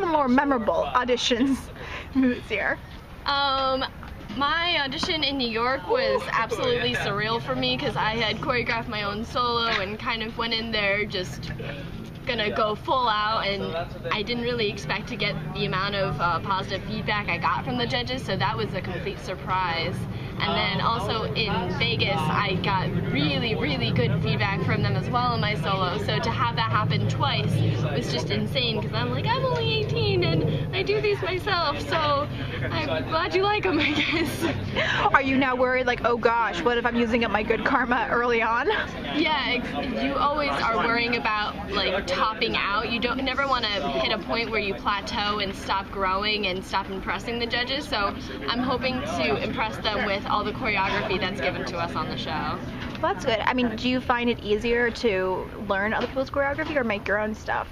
some more memorable auditions this year? My audition in New York was absolutely surreal for me because I had choreographed my own solo and kind of went in there just gonna go full out, and I didn't really expect to get the amount of positive feedback I got from the judges, so that was a complete surprise. And then also in Vegas, I got really, really good feedback from them as well in my solo, so to have that happen twice was just insane because I'm like, I'm only 18 and I do these myself, so I'm glad you like them, I guess. Are you now worried, like, oh gosh, what if I'm using up my good karma early on? Yeah, you always are worrying about like topping out. You never want to hit a point where you plateau and stop growing and stop impressing the judges, so I'm hoping to impress them with all the choreography that's given to us on the show. Well, that's good. I mean, do you find it easier to learn other people's choreography or make your own stuff?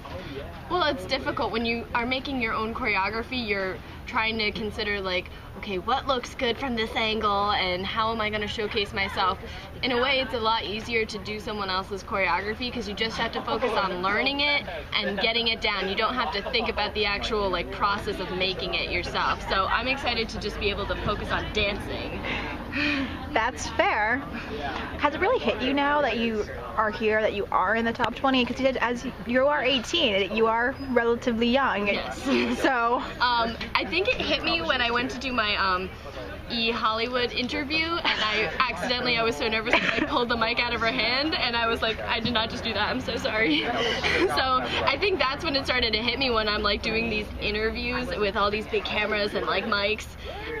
Well, it's difficult when you are making your own choreography. You're trying to consider like, okay, what looks good from this angle and how am I going to showcase myself? In a way, it's a lot easier to do someone else's choreography because you just have to focus on learning it and getting it down. You don't have to think about the actual like process of making it yourself. So I'm excited to just be able to focus on dancing. That's fair. Has it really hit you now that you are here, that you are in the top 20? Because as you are 18, you are relatively young. Yes. So. I think it hit me when I went to do my Hollywood interview, and I was so nervous that I pulled the mic out of her hand, and I was like, I did not just do that, I'm so sorry. So I think that's when it started to hit me, when I'm like doing these interviews with all these big cameras and like mics.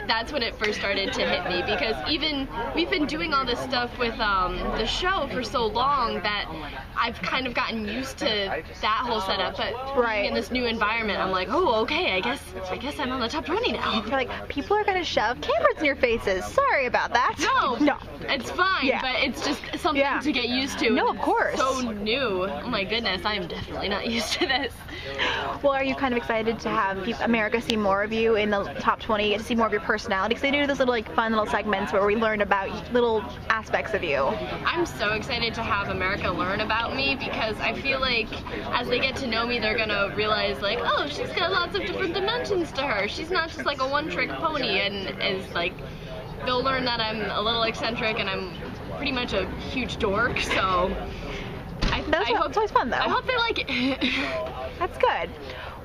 That's when it first started to hit me, because even we've been doing all this stuff with the show for so long that I've kind of gotten used to that whole setup, but being in this new environment, I'm like, oh, okay, I guess I'm on the top 20 now. You're like, people are gonna shove cameras in your faces. Sorry about that. No, it's fine, but it's just something to get used to. No, of course. So new. Oh my goodness, I am definitely not used to this. Well, are you kind of excited to have America see more of you in the top 20, to see more of your personality? Because they do those little like fun little segments where we learn about little aspects of you. I'm so excited to have America learn about me, because I feel like as they get to know me, they're gonna realize like, oh, she's got lots of different dimensions to her. She's not just like a one-trick pony, and is like, they'll learn that I'm a little eccentric and I'm pretty much a huge dork. So it's always fun though. I hope they like it. That's good.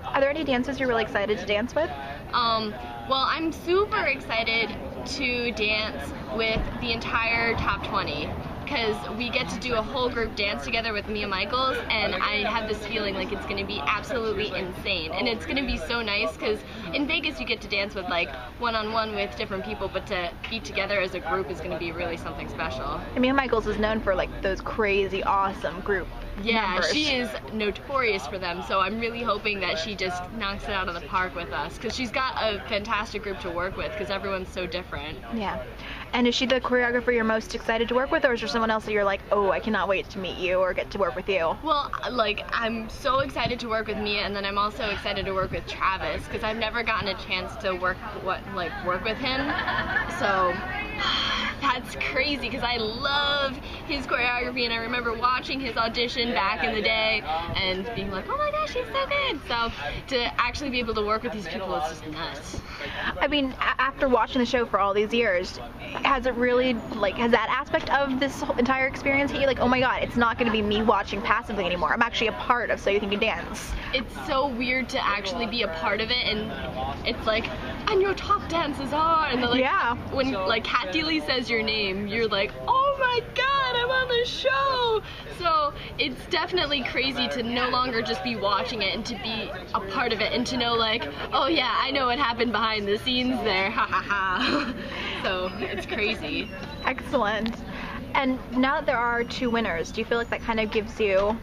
Are there any dances you're really excited to dance with? Well, I'm super excited to dance with the entire top 20, because we get to do a whole group dance together with Mia Michaels, and I have this feeling like it's going to be absolutely insane. And it's going to be so nice, because in Vegas you get to dance with like one-on-one with different people, but to be together as a group is going to be really something special. And Mia Michaels is known for like those crazy awesome group numbers. She is notorious for them, so I'm really hoping that she just knocks it out of the park with us, because she's got a fantastic group to work with, because everyone's so different. Yeah. And is she the choreographer you're most excited to work with, or is there someone else that you're like, oh, I cannot wait to meet you or get to work with you? Well, like, I'm so excited to work with Mia, and then I'm also excited to work with Travis, because I've never gotten a chance to work with him, so that's crazy, because I love his choreography, and I remember watching his audition back in the day and being like, oh my gosh, he's so good. So to actually be able to work with these people is just nuts. I mean, after watching the show for all these years, has it really, like, has that aspect of this whole entire experience hit you like, oh my god, it's not going to be me watching passively anymore, I'm actually a part of So You Think You Dance? It's so weird to actually be a part of it, and it's like, and your top dances are, and like, when like Kat Deely says your name, you're like, oh my god, I'm on the show. So it's definitely crazy to no longer just be watching it and to be a part of it, and to know like, oh yeah, I know what happened behind the scenes there, ha ha ha. So it's crazy. Excellent. And now that there are 2 winners, do you feel like that kind of gives you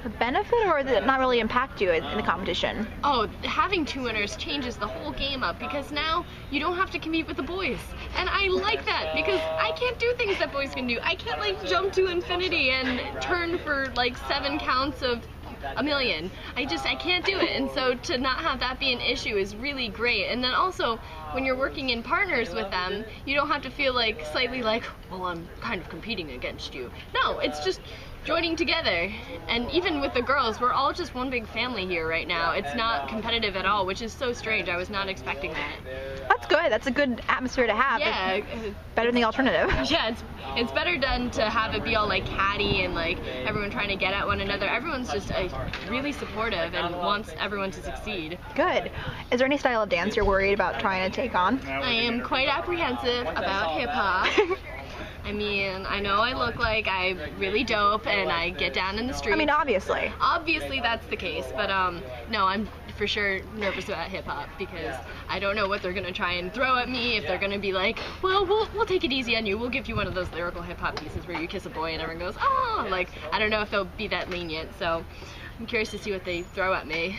a benefit, or does it not really impact you in the competition? Oh, having 2 winners changes the whole game up, because now you don't have to compete with the boys. And I like that, because I can't do things that boys can do. I can't like jump to infinity and turn for like 7 counts of a million. I can't do it. And so to not have that be an issue is really great. And then also, when you're working in partners with them, you don't have to feel like slightly like, well, I'm kind of competing against you. No, it's just, joining together. And even with the girls, we're all just one big family here right now. It's not competitive at all, which is so strange. I was not expecting that. That's good. That's a good atmosphere to have. Yeah. It's better than the alternative. Yeah, it's better done to have it be all like catty and like everyone trying to get at one another. Everyone's just really supportive and wants everyone to succeed. Good. Is there any style of dance you're worried about trying to take on? I am quite apprehensive about hip hop. I mean, I know I look like I'm really dope and I get down in the street. I mean, obviously. Obviously that's the case, but no, I'm for sure nervous about hip hop because I don't know what they're gonna try and throw at me. If they're gonna be like, well, we'll take it easy on you. We'll give you one of those lyrical hip hop pieces where you kiss a boy and everyone goes, oh, like I don't know if they'll be that lenient. So I'm curious to see what they throw at me.